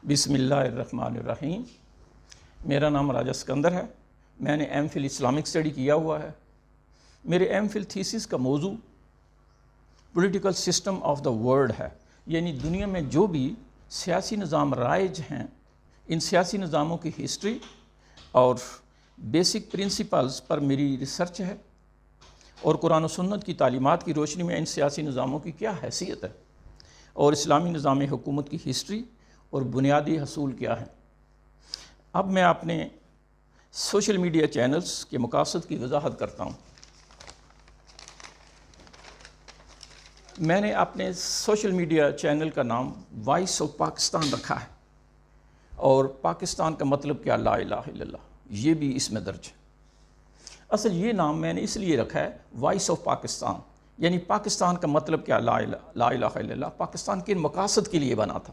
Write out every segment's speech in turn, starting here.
بسم اللہ الرحمن الرحیم۔ میرا نام راجہ اسکندر ہے۔ میں نے ایم فل اسلامک اسٹڈی کیا ہوا ہے۔ میرے ایم فل تھیسس کا موضوع political system of the world ہے، یعنی دنیا میں جو بھی سیاسی نظام رائج ہیں ان سیاسی نظاموں کی ہسٹری اور بیسک پرنسپلز پر میری ریسرچ ہے، اور قرآن و سنت کی تعلیمات کی روشنی میں ان سیاسی نظاموں کی کیا حیثیت ہے، اور اسلامی نظام حکومت کی ہسٹری اور بنیادی حصول کیا ہے۔ اب میں اپنے سوشل میڈیا چینلز کے مقاصد کی وضاحت کرتا ہوں۔ میں نے اپنے سوشل میڈیا چینل کا نام وائس آف پاکستان رکھا ہے، اور پاکستان کا مطلب کیا، لا الہ الا اللہ، یہ بھی اس میں درج ہے۔ اصل یہ نام میں نے اس لیے رکھا ہے وائس آف پاکستان، یعنی پاکستان کا مطلب کیا، لا الہ الا اللہ، پاکستان کن مقاصد کے لیے بنا تھا۔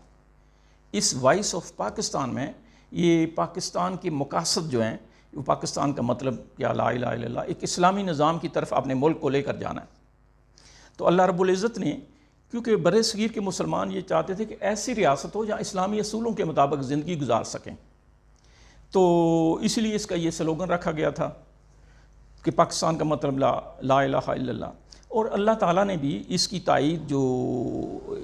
اس وائس آف پاکستان میں یہ پاکستان کے مقاصد جو ہیں، وہ پاکستان کا مطلب کیا، لا الہ الا اللہ، ایک اسلامی نظام کی طرف اپنے ملک کو لے کر جانا ہے۔ تو اللہ رب العزت نے، کیونکہ بر صغیر کے مسلمان یہ چاہتے تھے کہ ایسی ریاست ہو جہاں اسلامی اصولوں کے مطابق زندگی گزار سکیں، تو اس لیے اس کا یہ سلوگن رکھا گیا تھا کہ پاکستان کا مطلب لا الہ الا اللہ۔ اور اللہ تعالیٰ نے بھی اس کی تائید، جو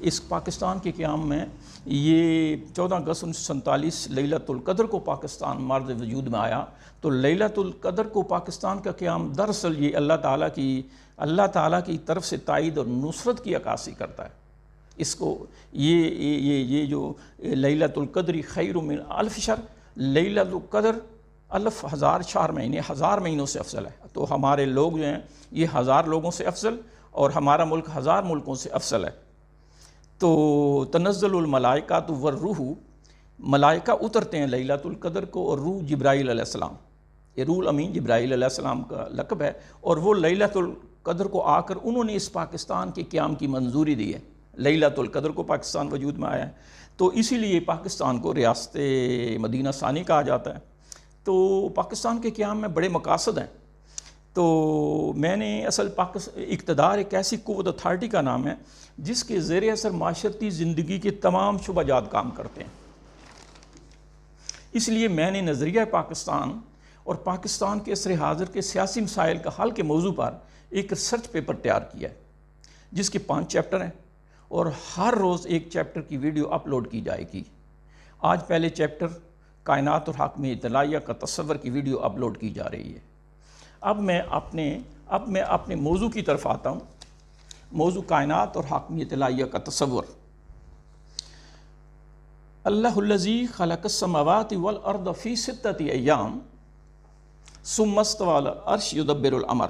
اس پاکستان کے قیام میں یہ 14 اگست 1947 لیلۃ القدر کو پاکستان مارز وجود میں آیا، تو لیلۃ القدر کو پاکستان کا قیام دراصل یہ اللہ تعالیٰ کی طرف سے تائید اور نصرت کی عکاسی کرتا ہے۔ اس کو یہ جو لیلۃ القدر خیر من الف شہر، لیلۃ القدر الف ہزار شہر مہینے، 1000 مہینوں سے افضل ہے۔ تو ہمارے لوگ جو ہیں یہ 1000 لوگوں سے افضل، اور ہمارا ملک 1000 ملکوں سے افضل ہے۔ تو تنزل الملائکۃ والروح، ملائکہ اترتے ہیں لیلۃ القدر کو، اور روح جبرائیل علیہ السلام، یہ روح الامین جبرائیل علیہ السلام کا لقب ہے، اور وہ لیلۃ القدر کو آ کر انہوں نے اس پاکستان کے قیام کی منظوری دی ہے۔ لیلۃ القدر کو پاکستان وجود میں آیا ہے، تو اسی لیے پاکستان کو ریاست مدینہ ثانی کہا جاتا ہے۔ تو پاکستان کے قیام میں بڑے مقاصد ہیں۔ تو میں نے اصل اقتدار ایک ایسی قوت، اتھارٹی کا نام ہے جس کے زیر اثر معاشرتی زندگی کے تمام شعبہ جات کام کرتے ہیں۔ اس لیے میں نے نظریہ پاکستان اور پاکستان کے عصر حاضر کے سیاسی مسائل کا حل کے موضوع پر ایک ریسرچ پیپر تیار کیا ہے، جس کے 5 چیپٹر ہیں، اور ہر روز ایک چیپٹر کی ویڈیو اپلوڈ کی جائے گی۔ آج پہلے چیپٹر کائنات اور حاکمیت الہیہ کا تصور کی ویڈیو اپلوڈ کی جا رہی ہے۔ اب میں اپنے موضوع کی طرف آتا ہوں۔ موضوع کائنات اور حاکمیت الہیہ کا تصور۔ اللہ الذی خلق السماوات والارض فی 6 ایام ثم استوى علی العرش یدبر الامر۔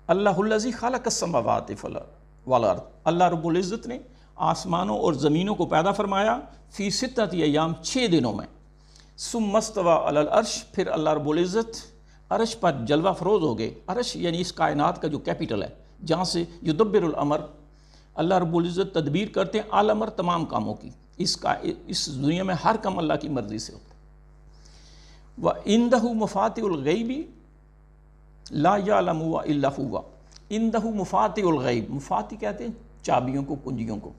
اللہ الذی خلق السماوات والارض، اللہ رب العزت نے آسمانوں اور زمینوں کو پیدا فرمایا، فی 6 ایام، 6 دنوں میں، ثم استوى علی العرش، پھر اللہ رب العزت عرش پر جلوہ فروز ہو گئے۔ عرش یعنی اس کائنات کا جو کیپٹل ہے، جہاں سے یدبر الامر، اللہ رب العزت تدبیر کرتے ہیں الامر، تمام کاموں کی۔ اس دنیا میں ہر کام اللہ کی مرضی سے ہوتا ہے۔ وَعِندَهُ مَفَاتِحُ الْغَیْبِ لَا يَعْلَمُهَا إِلَّا هُوَ۔ عِندَهُ مَفَاتِحُ الْغَیْبِ، مفاتح کہتے ہیں چابیوں کو، کنجیوں کو۔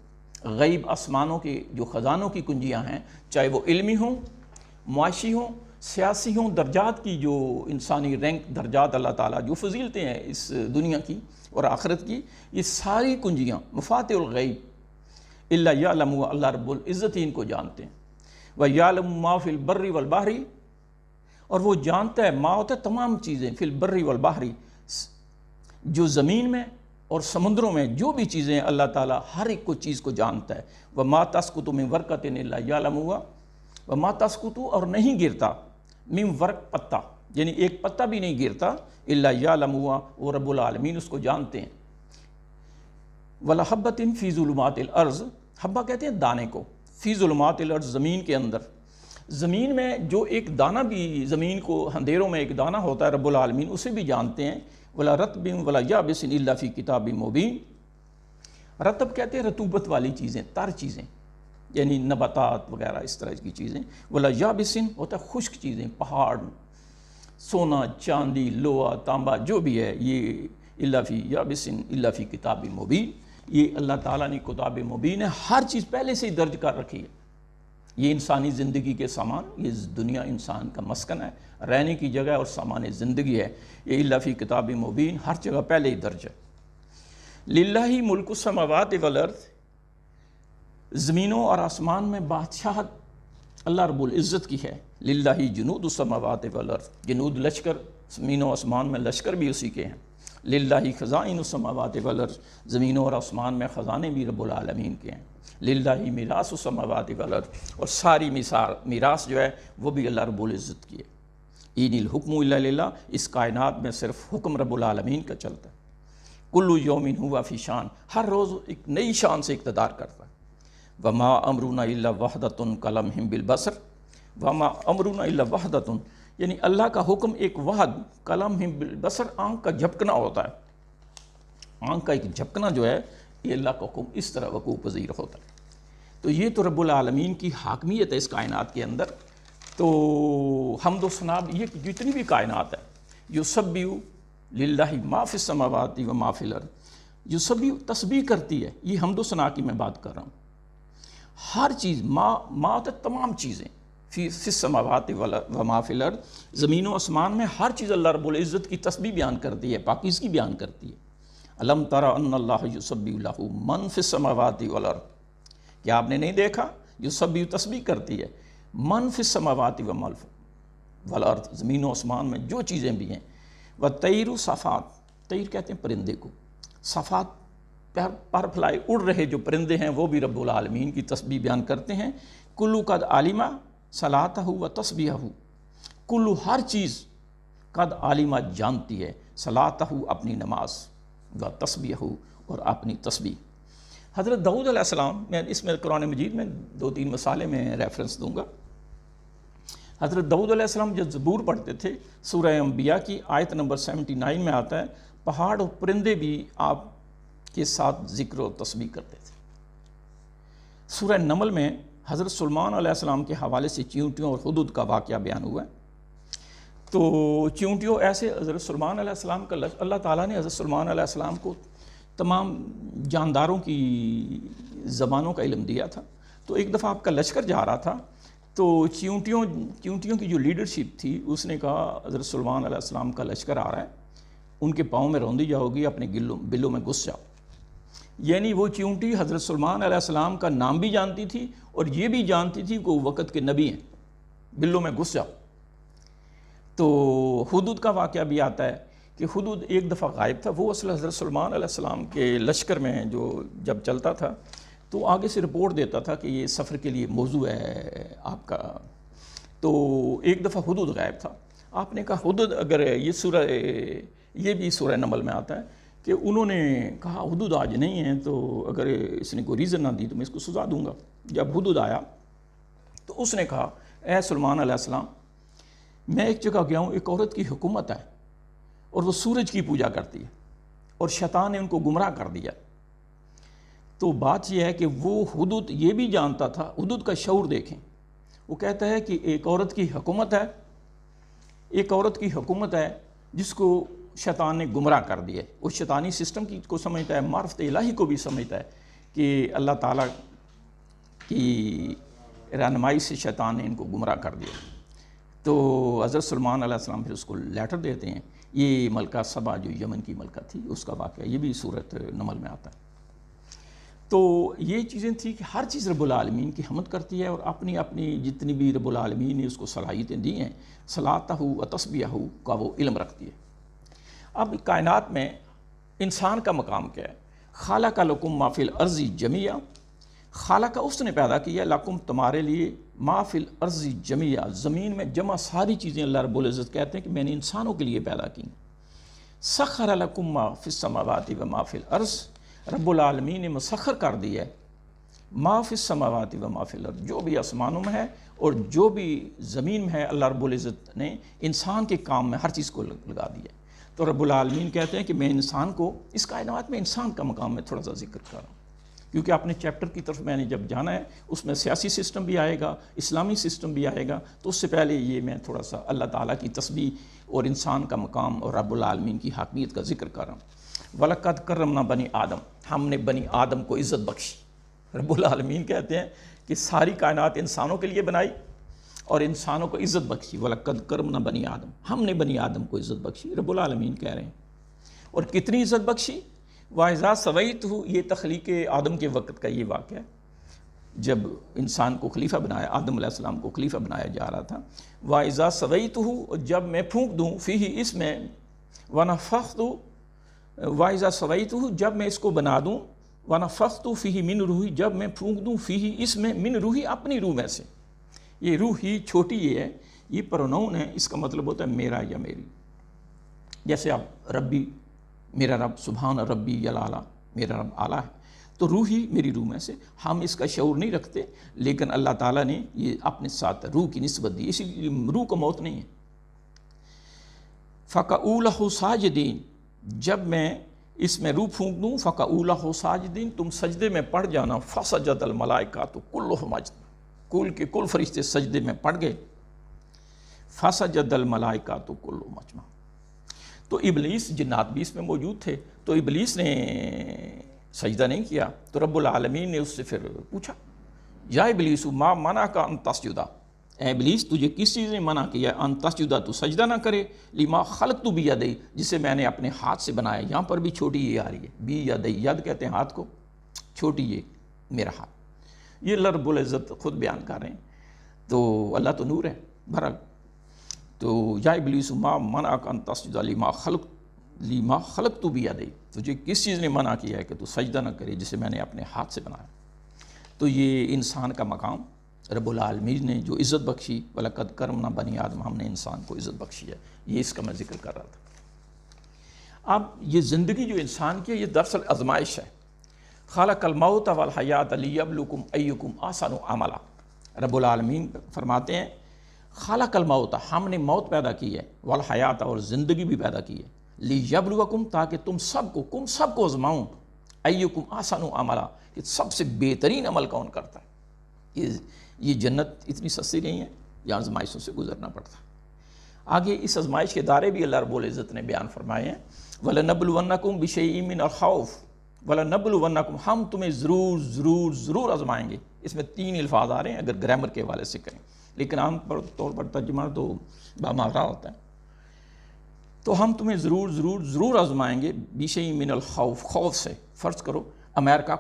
غیب آسمانوں کے جو خزانوں کی کنجیاں ہیں، چاہے وہ علمی ہوں، معاشی ہوں، سیاسی ہوں، درجات کی جو انسانی رینک درجات اللہ تعالیٰ جو فضیلتیں ہیں اس دنیا کی اور آخرت کی، یہ ساری کنجیاں مفاتح الغیب الا یعلم، اللہ رب العزت ان کو جانتے ہیں۔ وَیَعْلَمُ مَا فِی الْبَرِّ وَالْبَحْرِ، اور وہ جانتا ہے، ما ہوتا ہے تمام چیزیں، فی البر والبحر، جو زمین میں اور سمندروں میں جو بھی چیزیں ہیں، اللہ تعالیٰ ہر ایک چیز کو جانتا ہے۔ وَمَا تَسْقُطُ مِن وَرْقَةٍ إِلَّا يَعْلَمُهَا، وَمَا تَسْقُطُ، اور نہیں گرتا، من ورق، پتا، یعنی ایک پتا بھی نہیں گرتا، الا یعلمها، وہ رب العالمین اس کو جانتے ہیں۔ وَلَا حَبَّةٍ فِی ظُلُمَاتِ الْأَرْضِ، حبہ کہتے ہیں دانے کو، فی ظلمات الارض، زمین کے اندر، زمین میں جو ایک دانہ بھی، زمین کو اندھیروں میں ایک دانہ ہوتا ہے، رب العالمین اسے بھی جانتے ہیں۔ وَلَا رَطْبٍ وَلَا يَابِسٍ إِلَّا فِی کِتَابٍ مُبِینٍ، رطب کہتے ہیں رطوبت والی چیزیں، تر چیزیں، یعنی نباتات وغیرہ اس طرح کی چیزیں۔ وَلَا يَابِسٍ ہوتا ہے خشک چیزیں، پہاڑ، سونا، چاندی، لوہا، تانبا، جو بھی ہے، یہ إِلَّا فِی يَابِسٍ إِلَّا فِی کِتَابٍ مُبِینٍ، یہ اللہ تعالیٰ نے کتاب مبین ہے، ہر چیز پہلے سے ہی درج کر رکھی ہے۔ یہ انسانی زندگی کے سامان، یہ دنیا انسان کا مسکن ہے، رہنے کی جگہ اور سامان زندگی ہے، یہ الا فی کتاب مبین، ہر جگہ پہلے ہی درج ہے۔ للہ ملک السماوات والارض، زمینوں اور آسمان میں بادشاہت اللہ رب العزت کی ہے۔ للہ جنود السماوات والارض، جنود لشکر، زمینوں آسمان میں لشکر بھی اسی کے ہیں۔ للہ خزائن السماوات والارض، زمینوں اور آسمان میں خزانے بھی رب العالمین کے ہیں۔ للہ میراث السماوات والارض، اور ساری میراث جو ہے وہ بھی اللہ رب العزت کی ہے۔ این الحکم الا للہ، اس کائنات میں صرف حکم رب العالمین کا چلتا ہے۔ کل یوم ہوا فی شان، ہر روز ایک نئی شان سے اقتدار کرتا ہے۔ وما امرنا الا وحدۃ کلمح بالبصر، وما امرنا الا وحدۃ، یعنی اللہ کا حکم ایک وحد کلمح بالبصر، آنکھ کا جھپکنا ہوتا ہے۔ آنکھ کا ایک جھپکنا جو ہے یہ اللہ کا حکم اس طرح وقوع پذیر ہوتا ہے۔ تو یہ تو رب العالمین کی حاکمیت ہے اس کائنات کے اندر۔ تو حمد و ثنا، یہ جتنی بھی کائنات ہے، یسبح للہ ما فی السماوات و ما فی الارض، یسبح تسبیح کرتی ہے، یہ حمد و ثنا کی میں بات کر رہا ہوں۔ ہر چیز، ما تو تمام چیزیں، فی السماوات و ما فی الارض، زمین و آسمان میں ہر چیز اللہ رب العزت کی تسبیح بیان کرتی ہے، پاکیزگی بیان کرتی ہے۔ الم تر ان اللہ یسبح لہ من فی السماوات والارض، کیا آپ نے نہیں دیکھا؟ یسبح تسبیح کرتی ہے، من فی السماوات والارض، زمین و آسمان میں جو چیزیں بھی ہیں۔ والطیر صافات، طیر کہتے ہیں پرندے کو، صافات پر پھیلائے اڑ رہے جو پرندے ہیں وہ بھی رب العالمین کی تسبیح بیان کرتے ہیں۔ کلو قد عالمہ صلاتہ و تسبیحہ، کلو ہر چیز قد عالمہ جانتی ہے، صلاتہ اپنی نماز، و تسبیحہ اور اپنی تسبیح۔ حضرت داؤد علیہ السلام، میں اس میں قرآن مجید میں 2-3 مسالے میں ریفرنس دوں گا۔ حضرت داؤد علیہ السلام جب زبور پڑھتے تھے، سورہ انبیاء کی آیت نمبر 79 میں آتا ہے، پہاڑ اور پرندے بھی آپ کے ساتھ ذکر و تسبیح کرتے تھے۔ سورہ نمل میں حضرت سلیمان علیہ السلام کے حوالے سے چیونٹیوں اور حدود کا واقعہ بیان ہوا ہے۔ تو چیونٹیوں ایسے، حضرت سلیمان علیہ السلام کا اللہ تعالیٰ نے حضرت سلیمان علیہ السلام کو تمام جانداروں کی زبانوں کا علم دیا تھا۔ تو ایک دفعہ آپ کا لشکر جا رہا تھا، تو چیونٹیوں کی جو لیڈرشپ تھی اس نے کہا حضرت سلیمان علیہ السلام کا لشکر آ رہا ہے، ان کے پاؤں میں روندی جاؤ گی، اپنے بلوں میں گھس جاؤ۔ یعنی وہ چیونٹی حضرت سلیمان علیہ السلام کا نام بھی جانتی تھی اور یہ بھی جانتی تھی کہ وہ وقت کے نبی ہیں، بلوں میں گھس جاؤ۔ تو حدود کا واقعہ بھی آتا ہے کہ حدود ایک دفعہ غائب تھا، وہ اصل حضرت سلیمان علیہ السلام کے لشکر میں جو جب چلتا تھا تو آگے سے رپورٹ دیتا تھا کہ یہ سفر کے لیے موضوع ہے آپ کا۔ تو ایک دفعہ حدود غائب تھا، آپ نے کہا حدود، اگر یہ بھی سورہ نمل میں آتا ہے کہ انہوں نے کہا حدود آج نہیں ہے، تو اگر اس نے کوئی ریزن نہ دی تو میں اس کو سزا دوں گا۔ جب حدود آیا تو اس نے کہا اے سلیمان علیہ السلام، میں ایک جگہ گیا ہوں، ایک عورت کی حکومت ہے اور وہ سورج کی پوجا کرتی ہے اور شیطان نے ان کو گمراہ کر دیا۔ تو بات یہ ہے کہ وہ حدود یہ بھی جانتا تھا، حدود کا شعور دیکھیں، وہ کہتا ہے کہ ایک عورت کی حکومت ہے جس کو شیطان نے گمراہ کر دیا ہے۔ وہ شیطانی سسٹم کو سمجھتا ہے، معرفت الہی کو بھی سمجھتا ہے کہ اللہ تعالیٰ کی رہنمائی سے شیطان نے ان کو گمراہ کر دیا۔ تو حضرت سلیمان علیہ السلام پھر اس کو لیٹر دیتے ہیں۔ یہ ملکہ سبا جو یمن کی ملکہ تھی، اس کا واقعہ یہ بھی سورۃ نمل میں آتا ہے۔ تو یہ چیزیں تھیں کہ ہر چیز رب العالمین کی حمد کرتی ہے اور اپنی جتنی بھی رب العالمین نے اس کو صلاحیتیں دی ہیں، صلاتہ و تسبیحہ کا وہ علم رکھتی ہے۔ اب کائنات میں انسان کا مقام کیا ہے؟ خالق لکم ما فی الارض جمیعا، خالق اس نے پیدا کیا لکم تمہارے لیے، ما فی الارض جمیعا، زمین میں جمع ساری چیزیں اللہ رب العزت کہتے ہیں کہ میں نے انسانوں کے لیے پیدا کی۔ سخر لکم ما فی السماوات و ما فی الارض، رب العالمین نے مسخر کر دی ہے ما فی السماوات و ما فی الارض، جو بھی آسمانوں میں ہے اور جو بھی زمین میں ہے، اللہ رب العزت نے انسان کے کام میں ہر چیز کو لگا دیا ہے۔ تو رب العالمین کہتے ہیں کہ میں انسان کو، اس کائنات میں انسان کا مقام میں تھوڑا سا ذکر کر رہا ہوں، کیونکہ اپنے چیپٹر کی طرف میں نے جب جانا ہے اس میں سیاسی سسٹم بھی آئے گا، اسلامی سسٹم بھی آئے گا، تو اس سے پہلے یہ میں تھوڑا سا اللہ تعالیٰ کی تسبیح اور انسان کا مقام اور رب العالمین کی حاکمیت کا ذکر کر رہا ہوں۔ وَلَقَدْ كَرَّمْنَا بَنِي آدم، ہم نے بنی آدم کو عزت بخشی، رب العالمین کہتے ہیں کہ ساری کائنات انسانوں کے لیے بنائی اور انسانوں کو عزت بخشی، وَلَقَدْ كَرَّمْنَا بنی آدم، ہم نے بنی آدم کو عزت بخشی، رب العالمین کہہ رہے ہیں۔ اور کتنی عزت بخشی؟ وَإِذَا سَوَيْتُهُ، یہ تخلیق آدم کے وقت کا یہ واقعہ ہے، جب انسان کو خلیفہ بنایا، آدم علیہ السلام کو خلیفہ بنایا جا رہا تھا۔ وَإِذَا سَوَيْتُهُ، جب میں پھونک دوں، فِيهِ، اس میں، وَنَفَخْتُ، وَإِذَا سَوَيْتُهُ، جب میں اس کو بنا دوں، وَنَفَخْتُ فِيهِ مِنْ روحی، جب میں پھونک دوں، فِيهِ، اس میں، من روحی، اپنی روح میں سے۔ یہ روح ہی چھوٹی یہ ہے، یہ پروناؤن ہے، اس کا مطلب ہوتا ہے میرا یا میری۔ جیسے آپ ربی، میرا رب، سبحان ربی الاعلیٰ، میرا رب اعلیٰ ہے، تو روح ہی میری روح میں سے۔ ہم اس کا شعور نہیں رکھتے، لیکن اللہ تعالیٰ نے یہ اپنے ساتھ روح کی نسبت دی، اسی لیے روح کو موت نہیں ہے۔ فَقَعُوا لَهُ سَاجِدِينَ، جب میں اس میں روح پھونک دوں، فَقَعُوا لَهُ سَاجِدِينَ، تم سجدے میں پڑ جانا، فَسَجَدَ الْمَلَائِكَةُ كُلُّهُمْ أَجْمَعُونَ، کل کے کل فرشتے سجدے میں پڑ گئے۔ فَسَجَدَ الْمَلَائِكَةُ كُلُّهُمْ أَجْمَعُونَ، تو ابلیس، جنات بھی اس میں موجود تھے، تو ابلیس نے سجدہ نہیں کیا، تو رب العالمین نے اس سے پھر پوچھا، یا ابلیس ما منعک ان تسجد، اے ابلیس تجھے کس چیز نے منع کیا ان تسجد، تو سجدہ نہ کرے، لما خلقت بیدی، جسے میں نے اپنے ہاتھ سے بنایا۔ یہاں پر بھی چھوٹی یہ آ رہی ہے، بیدی، ید کہتے ہیں ہاتھ کو، چھوٹی یہ میرا ہاتھ، یہ اللہ رب العزت خود بیان کر رہے ہیں۔ تو اللہ تو نور ہے بہرحال، تو یا ابلیس ما منعک ان تسجد لما خلقت بیدی، تجھے کس چیز نے منع کیا ہے کہ تو سجدہ نہ کرے جسے میں نے اپنے ہاتھ سے بنایا۔ تو یہ انسان کا مقام رب العالمین نے جو عزت بخشی، وَلَقَدْ كَرَّمْنَا بنی آدم، ہم نے انسان کو عزت بخشی ہے، یہ اس کا میں ذکر کر رہا تھا۔ اب یہ زندگی جو انسان کی ہے، یہ دراصل آزمائش ہے۔ خَلَقَ الْمَوْتَ وَالْحَيَاةَ لِيَبْلُوَكُمْ أَيُّكُمْ أَحْسَنُ عَمَلًا، رب العالمین فرماتے ہیں خَلَقَ الْمَوْتَ، ہم نے موت پیدا کی ہے، وَالْحَيَاةَ، اور زندگی بھی پیدا کی ہے، لِيَبْلُوَكُمْ، تاکہ تم سب کو آزماؤں، أَيُّكُمْ أَحْسَنُ عَمَلًا، کہ سب سے بہترین عمل کون کرتا ہے۔ یہ جنت اتنی سستی نہیں ہے، یہ آزمائشوں سے گزرنا پڑتا ہے۔ آگے اس آزمائش کے دائرے بھی اللہ رب العزت نے بیان فرمائے ہیں، وَلَنَبْلُوَنَّكُمْ بِشَيْءٍ مِّنَ الْخَوْفِ، وَلَنَبْلُوَنَّكُمْ، ہم تمہیں ضرور آزمائیں گے۔ اس میں 3 الفاظ آ رہے ہیں اگر گرامر کے حوالے سے کریں، لیکن عام طور پر ترجمہ تو بامعنی ہوتا ہے۔ تو ہم تمہیں ضرور آزمائیں گے، بِشَيْءٍ مِّنَ الْخَوْفِ، خوف سے۔ فرض کرو امریکہ،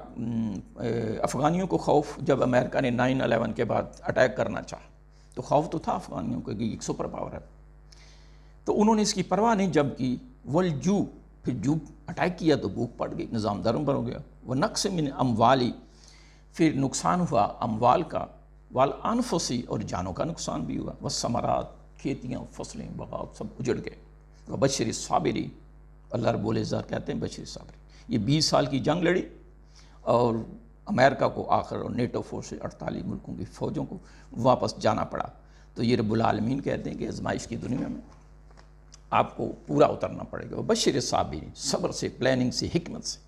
افغانیوں کو خوف، جب امریکہ نے 9/11 کے بعد اٹیک کرنا چاہا تو خوف تو تھا افغانیوں کو کہ ایک سپر پاور ہے، تو انہوں نے اس کی پرواہ نہیں جب کی، والجو، پھر جو اٹیک کیا تو بھوک پڑ گئی، نظام درم پر ہو گیا، ونقص من اموالی، پھر نقصان ہوا اموال کا، والانفسی، اور جانوں کا نقصان بھی ہوا، والثمرات، کھیتیاں، فصلیں، باغات سب اجڑ گئے، وبشر الصابرین، اللہ رب العزت کہتے ہیں بشر الصابرین۔ یہ 20 سال کی جنگ لڑی اور امریکہ کو آخر، اور نیٹو فورس 48 ملکوں کی فوجوں کو واپس جانا پڑا۔ تو یہ رب العالمین کہتے ہیں کہ آزمائش کی دنیا میں آپ کو پورا اترنا پڑے گا، بشر صابرین، صبر سے، پلاننگ سے، حکمت سے۔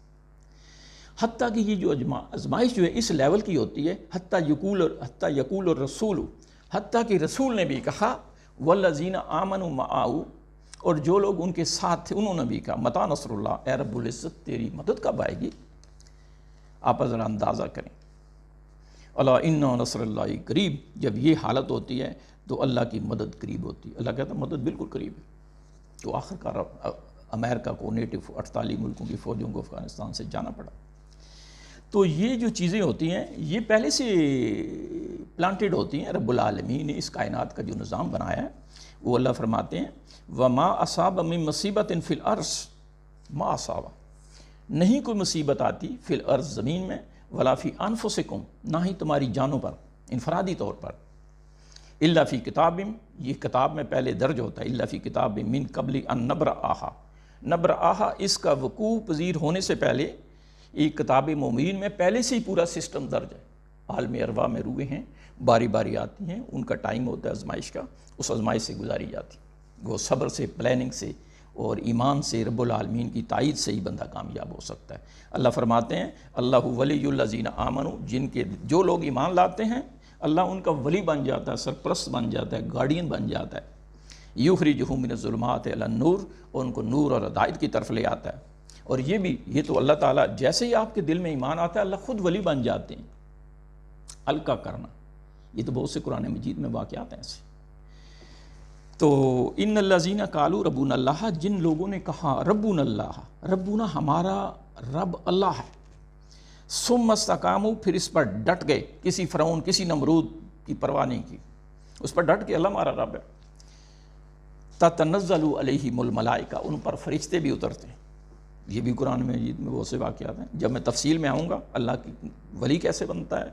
حتیٰ کہ یہ جو آزمائش جو ہے اس لیول کی ہوتی ہے، حتیٰ یقول الرسول، حتیٰ کہ رسول نے بھی کہا، والذین آمنوا معہ، اور جو لوگ ان کے ساتھ تھے انہوں نے بھی کہا، متی نصر اللہ، اے رب العزت تیری مدد کب آئے گی؟ آپ ذرا اندازہ کریں، الا ان نصر اللہ قریب، جب یہ حالت ہوتی ہے تو اللہ کی مدد قریب ہوتی ہے۔ اللہ کہتا ہے مدد بالکل قریب ہے۔ تو آخر کار امریکہ کو، نیٹو 48 ملکوں کی فوجوں کو افغانستان سے جانا پڑا۔ تو یہ جو چیزیں ہوتی ہیں یہ پہلے سے پلانٹڈ ہوتی ہیں۔ رب العالمین نے اس کائنات کا جو نظام بنایا ہے وہ اللہ فرماتے ہیں، وَمَا أَصَابَ مِن مُّصِيبَةٍ فِي الْأَرْضِ، ما أَصَابَ، نہیں کوئی مصیبت آتی فی الارض، زمین میں، ولا فی انفسکم، نہ ہی تمہاری جانوں پر انفرادی طور پر، الا فی کتاب، یہ کتاب میں پہلے درج ہوتا ہے، الا فی کتاب من قبل ان نبرأہا، نبرأہا اس کا وقوع پذیر ہونے سے پہلے، ایک کتاب مومین میں پہلے سے ہی پورا سسٹم درج ہے۔ عالم ارواح میں روحیں ہیں، باری باری آتی ہیں، ان کا ٹائم ہوتا ہے آزمائش کا، اس آزمائش سے گزاری جاتی، وہ صبر سے، پلاننگ سے اور ایمان سے، رب العالمین کی تائید سے ہی بندہ کامیاب ہو سکتا ہے۔ اللہ فرماتے ہیں اللہ ولی الذین آمنوا، جن کے جو لوگ ایمان لاتے ہیں اللہ ان کا ولی بن جاتا ہے، سرپرست بن جاتا ہے، گارڈین بن جاتا ہے، یخرجہم من الظلمات الی النور، اور ان کو نور اور ہدایت کی طرف لے آتا ہے۔ اور یہ تو اللہ تعالیٰ جیسے ہی آپ کے دل میں ایمان آتا ہے اللہ خود ولی بن جاتے ہیں، ہلکا کرنا. یہ تو بہت سے قرآن مجید میں واقعات ہیں ایسے. تو ان الذین قالوا ربنا اللہ، جن لوگوں نے کہا ربنا اللہ، ربنا ہمارا رب اللہ ہے، ثم استقاموا، پھر اس پر ڈٹ گئے، کسی فرعون کسی نمرود کی پرواہ نہیں کی، اس پر ڈٹ کے اللہ ہمارا رب ہے. تتنزل علیہم الملائکہ، ان پر فرشتے بھی اترتے ہیں. یہ بھی قرآن مجید میں بہت سے واقعات ہیں. جب میں تفصیل میں آؤں گا اللہ کی ولی کیسے بنتا ہے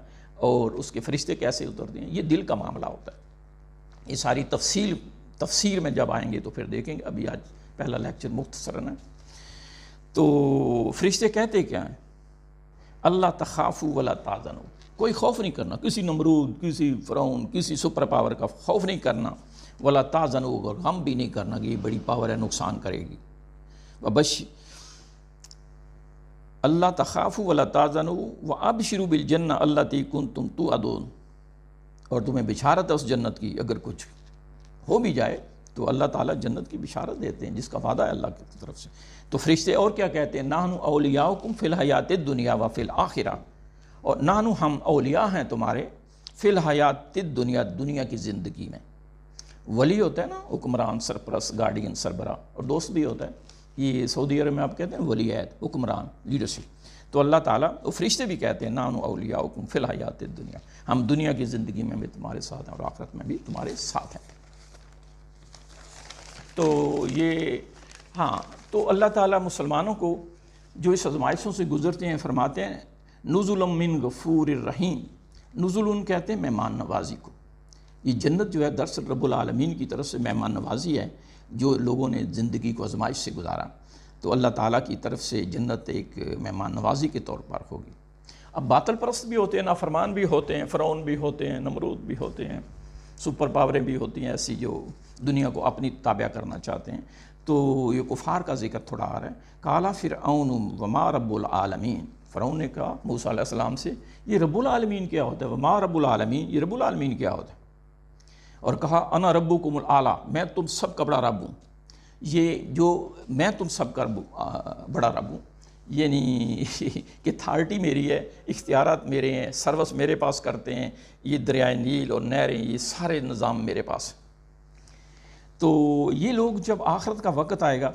اور اس کے فرشتے کیسے اترتے ہیں، یہ دل کا معاملہ ہوتا ہے. یہ ساری تفسیر میں جب آئیں گے تو پھر دیکھیں گے. ابھی آج پہلا لیکچر مختصراً ہے. تو فرشتے کہتے کیا ہیں؟ اللہ تخافوا ولا تحزنوا، کوئی خوف نہیں کرنا، کسی نمرود، کسی فرعون، کسی سپر پاور کا خوف نہیں کرنا. ولا تحزنوا، اور غم بھی نہیں کرنا کہ یہ بڑی پاور ہے نقصان کرے گی. اللہ تخافوا ولا تحزنوا وابشروا بالجنہ التی کنتم توعدون، اور تمہیں بشارت ہے اس جنت کی، اگر کچھ ہو بھی جائے تو اللہ تعالیٰ جنت کی بشارت دیتے ہیں جس کا وعدہ ہے اللہ کی طرف سے. تو فرشتے اور کیا کہتے ہیں؟ نحن اولیاؤکم فی الحیات الدنیا و فی الآخرہ، اور نحن ہم اولیاء ہیں تمہارے فی الحیات الدنیا، دنیا کی زندگی میں. ولی ہوتا ہے نا حکمران، سرپرست، گارڈین، سربراہ، اور دوست بھی ہوتا ہے. یہ سعودی عرب میں آپ کہتے ہیں ولی عہد، حکمران، لیڈرشپ. تو اللہ تعالیٰ وہ فرشتے بھی کہتے ہیں نحن اولیاؤکم فی الحیات الدنیا، ہم دنیا کی زندگی میں بھی تمہارے ساتھ ہیں اور آخرت میں بھی تمہارے ساتھ ہیں. تو یہ ہاں، تو اللہ تعالیٰ مسلمانوں کو جو اس آزمائشوں سے گزرتے ہیں فرماتے ہیں نزلا من غفور الرحیم. نزل کہتے ہیں مہمان نوازی کو. یہ جنت جو ہے دراصل رب العالمین کی طرف سے مہمان نوازی ہے جو لوگوں نے زندگی کو آزمائش سے گزارا. تو اللہ تعالیٰ کی طرف سے جنت ایک مہمان نوازی کے طور پر ہوگی. اب باطل پرست بھی ہوتے ہیں، نافرمان بھی ہوتے ہیں، فرعون بھی ہوتے ہیں، نمرود بھی ہوتے ہیں، سپر پاوریں بھی ہوتی ہیں ایسی جو دنیا کو اپنی تابع کرنا چاہتے ہیں. تو یہ کفار کا ذکر تھوڑا آ رہا ہے. قال فرعون وما رب العالمین، فرعون نے کہا موسیٰ علیہ السلام سے یہ رب العالمین کیا ہوتا ہے؟ وما رب العالمین، یہ رب العالمین کیا ہوتا ہے؟ اور کہا انا ربکم الاعلیٰ، میں تم سب کا بڑا رب ہوں. یہ جو میں تم سب کا بڑا رب ہوں، یعنی کہ اتھارٹی میری ہے، اختیارات میرے ہیں، سروس میرے پاس کرتے ہیں، یہ دریائے نیل اور نہریں، یہ سارے نظام میرے پاس. تو یہ لوگ جب آخرت کا وقت آئے گا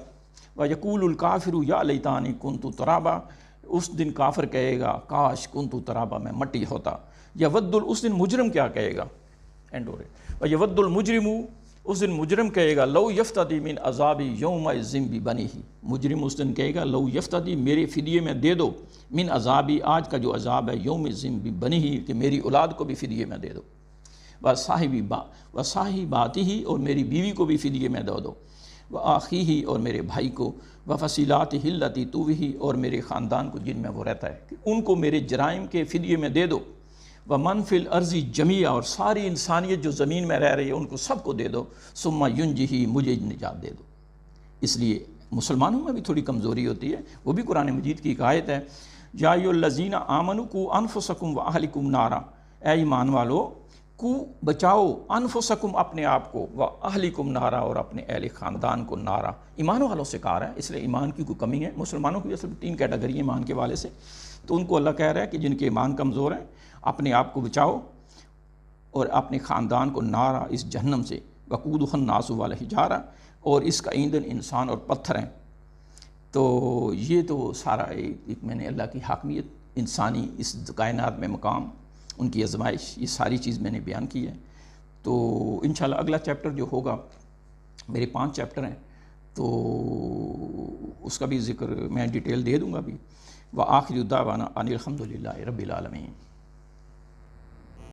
وَيَقُولُ الْكَافِرُ يَا لَيْتَانِي كُنْتُ تُرَابًا، اس دن کافر کہے گا کاش كُنْتُ تُرَابًا، میں مٹی ہوتا. يَوَدُّ، اس دن مجرم کیا کہے گا؟ اینڈ ہو رہے. وَيَوَدُّ الْمُجْرِمُ، اس دن مجرم کہے گا لو یفتدی من عذابی یومئذ ببنیہ، مجرم اس دن کہے گا لو یفتدی، میرے فدیے میں دے دو، من عذابی، آج کا جو عذاب ہے، یومئذ ببنیہ، کہ میری اولاد کو بھی فدیے میں دے دو. وصاحباتہ، اور میری بیوی کو بھی فدیے میں دے دو، وآخیہ، اور میرے بھائی کو، وفصیلاتہ التی تؤویہ، اور میرے خاندان کو جن میں وہ رہتا ہے، کہ ان کو میرے جرائم کے فدیے میں دے دو. ومن فی الارض جمیعا، اور ساری انسانیت جو زمین میں رہ رہی ہے ان کو سب کو دے دو. ثم ینجہ، مجھے نجات دے دو. اس لیے مسلمانوں میں بھی تھوڑی کمزوری ہوتی ہے. وہ بھی قرآن مجید کی ایک آیت ہے یا ایھا الذین آمنوا قوا انفسکم واہلکم نارا، اے ایمان والو کو بچاؤ، انفسکم اپنے آپ کو، واہلکم نارا، اور اپنے اہل خاندان کو نارا. ایمان والوں سے کہا رہا ہے، اس لیے ایمان کی کوئی کمی ہے. مسلمانوں کی اصل 3 کیٹیگری ہے ایمان کے والے سے. تو ان کو اللہ کہہ رہا ہے کہ جن کے ایمان کمزور ہیں اپنے آپ کو بچاؤ اور اپنے خاندان کو نارا، اس جہنم سے، وقودھا الناس والحجارہ، اور اس کا ایندھن انسان اور پتھر ہیں. تو یہ تو سارا ایک میں نے اللہ کی حاکمیت، انسانی اس کائنات میں مقام، ان کی آزمائش، یہ ساری چیز میں نے بیان کی ہے. تو انشاءاللہ اگلا چیپٹر جو ہوگا، میرے 5 چیپٹر ہیں، تو اس کا بھی ذکر میں ڈیٹیل دے دوں گا بھی. وآخر دعوانا ان الحمد للہ رب العالمین.